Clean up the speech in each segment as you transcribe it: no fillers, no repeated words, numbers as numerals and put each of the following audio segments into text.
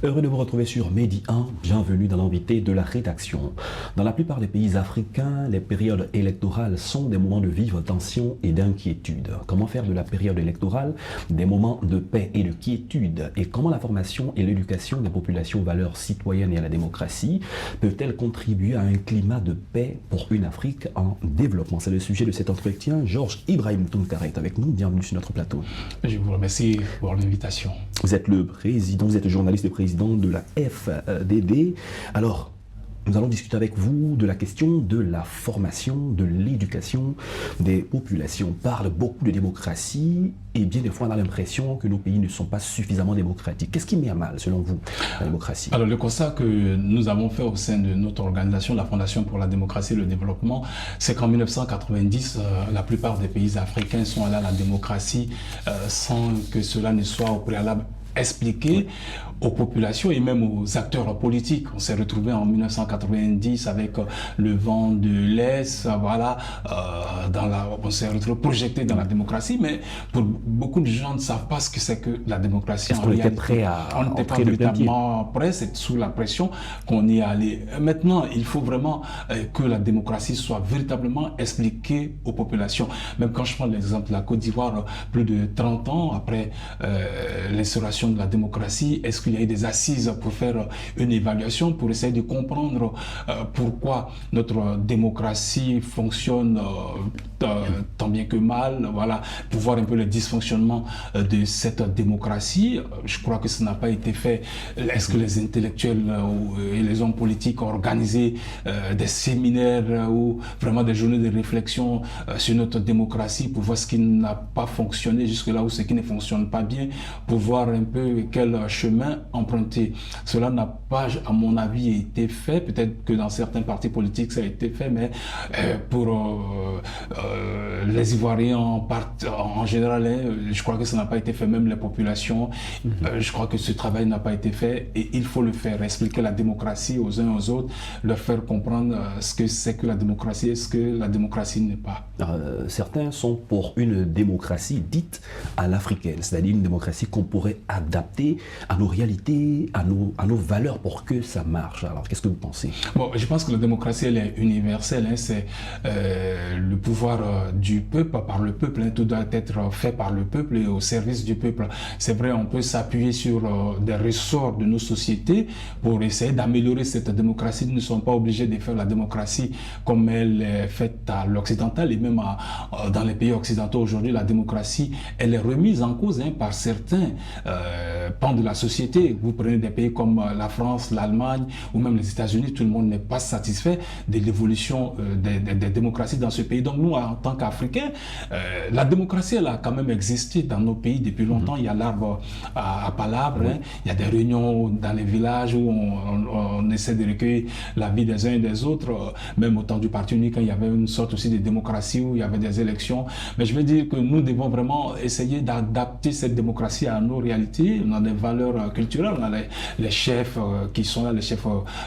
Heureux de vous retrouver sur Medi 1, bienvenue dans l'invité de la rédaction. Dans la plupart des pays africains, les périodes électorales sont des moments de vive tension et d'inquiétude. Comment faire de la période électorale des moments de paix et de quiétude? Et comment la formation et l'éducation des populations aux valeurs citoyennes et à la démocratie peuvent-elles contribuer à un climat de paix pour une Afrique en développement? C'est le sujet de cet entretien. Georges Ibrahim Tounkara est avec nous, bienvenue sur notre plateau. Je vous remercie pour l'invitation. Vous êtes le président, vous êtes journaliste et président de la FDD. Alors, nous allons discuter avec vous de la question de la formation, de l'éducation des populations. On parle beaucoup de démocratie et bien des fois on a l'impression que nos pays ne sont pas suffisamment démocratiques. Qu'est-ce qui met à mal, selon vous, la démocratie? Alors le constat que nous avons fait au sein de notre organisation, la Fondation pour la démocratie et le développement, c'est qu'en 1990, la plupart des pays africains sont allés à la démocratie sans que cela ne soit au préalable expliquer aux populations et même aux acteurs politiques. On s'est retrouvé en 1990 avec le vent de l'Est, voilà, on s'est retrouvé projeté dans la démocratie, mais pour beaucoup de gens ne savent pas ce que c'est que la démocratie. Est-ce qu'on était prêt à on n'était pas véritablement prêt, c'est sous la pression qu'on y est allé. Maintenant, il faut vraiment que la démocratie soit véritablement expliquée aux populations. Même quand je prends l'exemple de la Côte d'Ivoire, plus de 30 ans après l'instauration de la démocratie, est-ce qu'il y a eu des assises pour faire une évaluation, pour essayer de comprendre pourquoi notre démocratie fonctionne tant bien que mal, voilà, pour voir un peu le dysfonctionnement de cette démocratie. Je crois que ça n'a pas été fait. Est-ce que les intellectuels et les hommes politiques ont organisé des séminaires ou vraiment des journées de réflexion sur notre démocratie pour voir ce qui n'a pas fonctionné jusque-là ou ce qui ne fonctionne pas bien, pour voir un peu quel chemin emprunter? Cela n'a pas, à mon avis, été fait. Peut-être que dans certains partis politiques, ça a été fait, mais pour les Ivoiriens en général, je crois que ça n'a pas été fait. Même les populations, je crois que ce travail n'a pas été fait et il faut le faire. Expliquer la démocratie aux uns aux autres, leur faire comprendre ce que c'est que la démocratie et ce que la démocratie n'est pas. Certains sont pour une démocratie dite à l'africaine, c'est-à-dire une démocratie qu'on pourrait adapter à nos réalités, à nos valeurs pour que ça marche. Alors, qu'est-ce que vous pensez? Bon, je pense que la démocratie, elle est universelle. C'est le pouvoir du peuple, par le peuple. Tout doit être fait par le peuple et au service du peuple. C'est vrai, on peut s'appuyer sur des ressorts de nos sociétés pour essayer d'améliorer cette démocratie. Nous ne sommes pas obligés de faire la démocratie comme elle est faite à l'occidental et même dans les pays occidentaux aujourd'hui. La démocratie, elle est remise en cause par certains pans de la société. Vous prenez des pays comme la France, l'Allemagne ou même les États-Unis, tout le monde n'est pas satisfait de l'évolution des démocraties dans ce pays. Donc nous, en tant qu'Africains, la démocratie, elle a quand même existé dans nos pays depuis longtemps. Il y a l'arbre à palabres, il y a des réunions dans les villages où on essaie de recueillir l'avis des uns et des autres. Même au temps du Parti unique, il y avait une sorte aussi de démocratie où il y avait des élections. Mais je veux dire que nous devons vraiment essayer d'adapter cette démocratie à nos réalités. On a des valeurs culturelles, on a les chefs qui sont là, les chefs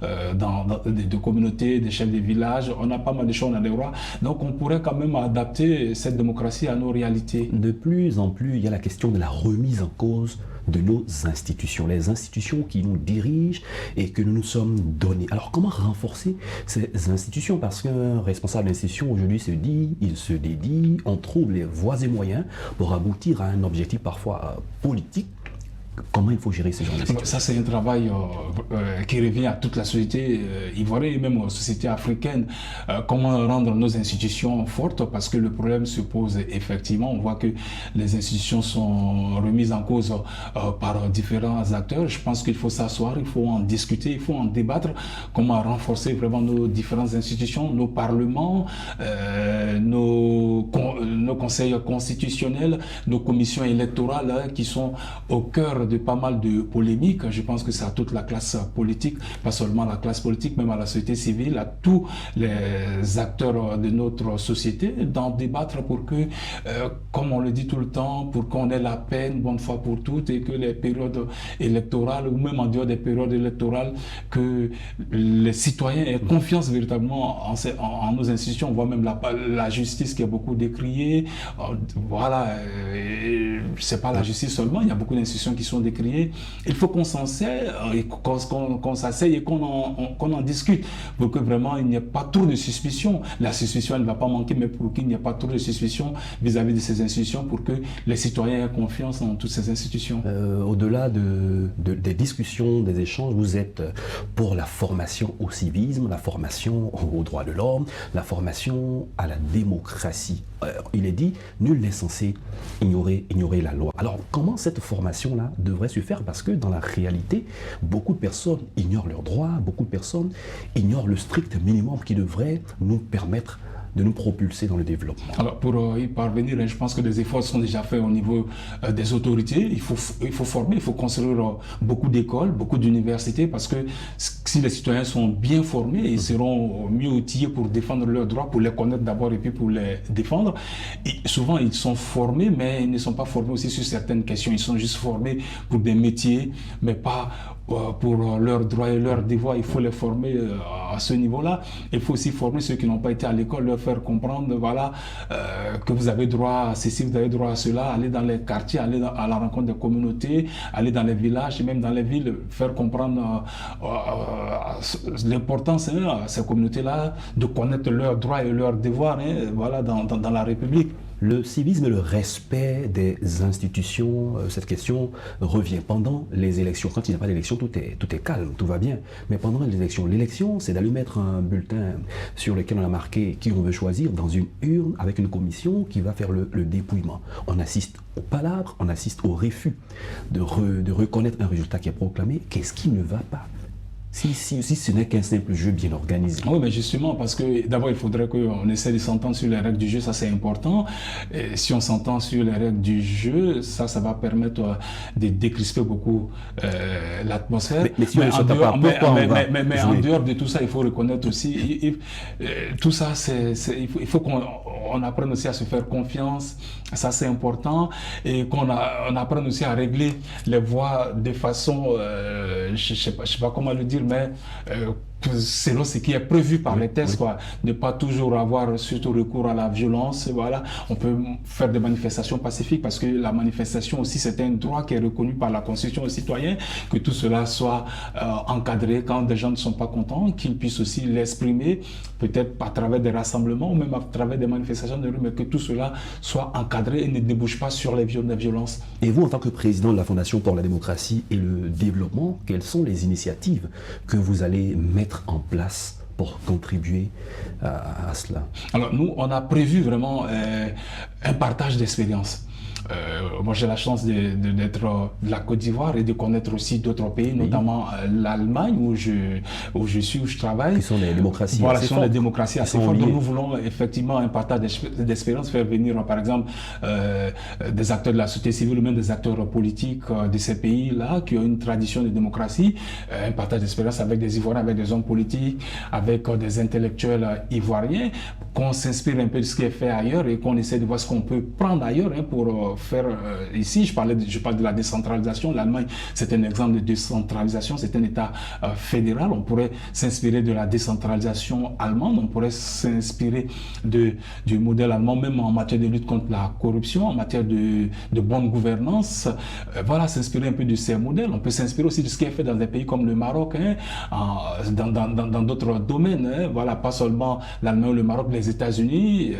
de communautés, des chefs de villages, on a pas mal de choses, on a des rois. Donc on pourrait quand même adapter cette démocratie à nos réalités. De plus en plus, il y a la question de la remise en cause de nos institutions, les institutions qui nous dirigent et que nous nous sommes donnés. Alors comment renforcer ces institutions? Parce qu'un responsable d'institution aujourd'hui il se dédie, on trouve les voies et moyens pour aboutir à un objectif parfois politique. Comment il faut gérer ces gens de Ça, c'est un travail qui revient à toute la société ivoirienne et même aux sociétés africaines. Comment rendre nos institutions fortes? Parce que le problème se pose effectivement. On voit que les institutions sont remises en cause par différents acteurs. Je pense qu'il faut s'asseoir, il faut en discuter, il faut en débattre. Comment renforcer vraiment nos différentes institutions, nos parlements, nos conseils constitutionnels, nos commissions électorales qui sont au cœur de pas mal de polémiques. Je pense que c'est à toute la classe politique, pas seulement la classe politique, même à la société civile, à tous les acteurs de notre société, d'en débattre pour que, comme on le dit tout le temps, pour qu'on ait la paix une bonne fois pour toutes et que les périodes électorales, ou même en dehors des périodes électorales, que les citoyens aient confiance véritablement en nos institutions. On voit même la justice qui est beaucoup décriée, voilà, c'est pas la justice seulement, il y a beaucoup d'institutions qui sont décriées. Il faut qu'on s'en sert, qu'on s'asseye et qu'on en discute pour que vraiment il n'y ait pas trop de suspicion. La suspicion, elle ne va pas manquer, mais pour qu'il n'y ait pas trop de suspicion vis-à-vis de ces institutions, pour que les citoyens aient confiance en toutes ces institutions. Au-delà des discussions, des échanges, vous êtes pour la formation au civisme, la formation aux droits de l'homme, la formation à la démocratie. Il est dit, nul n'est censé ignorer la loi. Alors, comment cette formation-là devrait se faire? Parce que dans la réalité, beaucoup de personnes ignorent leurs droits, beaucoup de personnes ignorent le strict minimum qui devrait nous permettre de nous propulser dans le développement. Alors pour y parvenir, je pense que des efforts sont déjà faits au niveau des autorités. Il faut former, il faut construire beaucoup d'écoles, beaucoup d'universités, parce que si les citoyens sont bien formés, ils seront mieux outillés pour défendre leurs droits, pour les connaître d'abord et puis pour les défendre. Et souvent, ils sont formés, mais ils ne sont pas formés aussi sur certaines questions. Ils sont juste formés pour des métiers, mais pas pour leurs droits et leurs devoirs. Il faut les former à ce niveau-là. Il faut aussi former ceux qui n'ont pas été à l'école, leur faire comprendre, voilà, que vous avez droit à ceci, vous avez droit à cela, aller dans les quartiers, aller à la rencontre des communautés, aller dans les villages et même dans les villes, faire comprendre l'importance à ces communautés-là de connaître leurs droits et leurs devoirs, voilà, dans la République. Le civisme et le respect des institutions, cette question revient pendant les élections. Quand il n'y a pas d'élection, tout est calme, tout va bien. Mais pendant les élections, l'élection, c'est d'aller mettre un bulletin sur lequel on a marqué qui on veut choisir dans une urne avec une commission qui va faire le dépouillement. On assiste aux palabres, on assiste au refus de reconnaître un résultat qui est proclamé. Qu'est-ce qui ne va pas ? Si ce n'est qu'un simple jeu bien organisé. Oui, mais justement, parce que d'abord, il faudrait qu'on essaie de s'entendre sur les règles du jeu, ça c'est important. Et si on s'entend sur les règles du jeu, ça va permettre de décrisper beaucoup l'atmosphère. Mais si on ne s'entend pas, mais en dehors de tout ça, il faut reconnaître aussi, tout ça, il faut qu'on apprenne aussi à se faire confiance, ça c'est important, et qu'on apprenne aussi à régler les voies de façon, je sais pas comment le dire, mais selon ce qui est prévu par les textes, quoi. Ne pas toujours avoir surtout recours à la violence, voilà. On peut faire des manifestations pacifiques parce que la manifestation aussi c'est un droit qui est reconnu par la Constitution aux citoyens, que tout cela soit encadré quand des gens ne sont pas contents, qu'ils puissent aussi l'exprimer, peut-être à travers des rassemblements ou même à travers des manifestations de rue, mais que tout cela soit encadré et ne débouche pas sur les violences. Et vous, en tant que président de la Fondation pour la démocratie et le développement, quelles sont les initiatives que vous allez mettre en place pour contribuer à cela? Alors nous, on a prévu vraiment un partage d'expériences. Moi, j'ai la chance d'être de la Côte d'Ivoire et de connaître aussi d'autres pays, notamment l'Allemagne où je travaille. Qui sont des démocraties voilà, assez sont fortes. des démocraties assez fortes. Donc, nous voulons effectivement un partage d'expérience, faire venir, par exemple, des acteurs de la société civile ou même des acteurs politiques de ces pays-là qui ont une tradition de démocratie, un partage d'expérience avec des Ivoiriens, avec des hommes politiques, avec des intellectuels ivoiriens, qu'on s'inspire un peu de ce qui est fait ailleurs et qu'on essaie de voir ce qu'on peut prendre ailleurs pour faire ici. Je parle de la décentralisation. L'Allemagne, c'est un exemple de décentralisation. C'est un État fédéral. On pourrait s'inspirer de la décentralisation allemande. On pourrait s'inspirer du modèle allemand, même en matière de lutte contre la corruption, en matière de bonne gouvernance. Voilà, s'inspirer un peu de ces modèles. On peut s'inspirer aussi de ce qui est fait dans des pays comme le Maroc, dans d'autres domaines. Voilà, pas seulement l'Allemagne ou le Maroc, les États-Unis,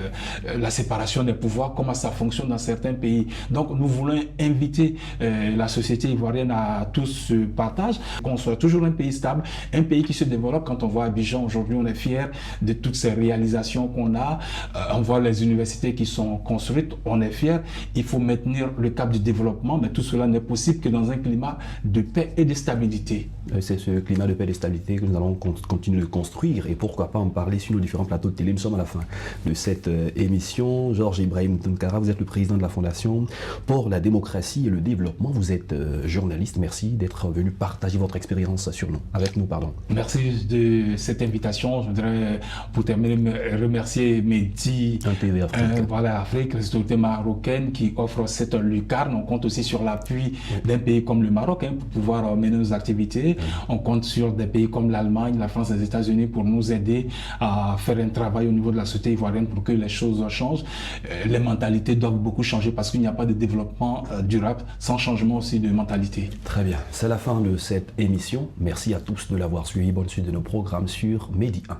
la séparation des pouvoirs, comment ça fonctionne dans certains pays. Donc nous voulons inviter la société ivoirienne à tout ce partage, qu'on soit toujours un pays stable, un pays qui se développe. Quand on voit Abidjan aujourd'hui, on est fiers de toutes ces réalisations qu'on a. On voit les universités qui sont construites, on est fiers. Il faut maintenir le cap du développement, mais tout cela n'est possible que dans un climat de paix et de stabilité. C'est ce climat de paix et de stabilité que nous allons continuer de construire, et pourquoi pas en parler sur nos différents plateaux de télé. Nous sommes à la fin de cette émission. Georges Ibrahim Tounkara, vous êtes le président de la Fondation Association pour la démocratie et le développement. Vous êtes journaliste. Merci d'être venu partager votre expérience avec nous. Merci de cette invitation. Je voudrais, pour terminer, remercier Mehdi, Afrique, les autorités marocaines qui offrent cette lucarne. On compte aussi sur l'appui d'un pays comme le Maroc pour pouvoir mener nos activités. On compte sur des pays comme l'Allemagne, la France et les États-Unis pour nous aider à faire un travail au niveau de la société ivoirienne pour que les choses changent. Les mentalités doivent beaucoup changer parce qu'il n'y a pas de développement durable sans changement aussi de mentalité. Très bien, c'est la fin de cette émission. Merci à tous de l'avoir suivi. Bonne suite de nos programmes sur Medi 1.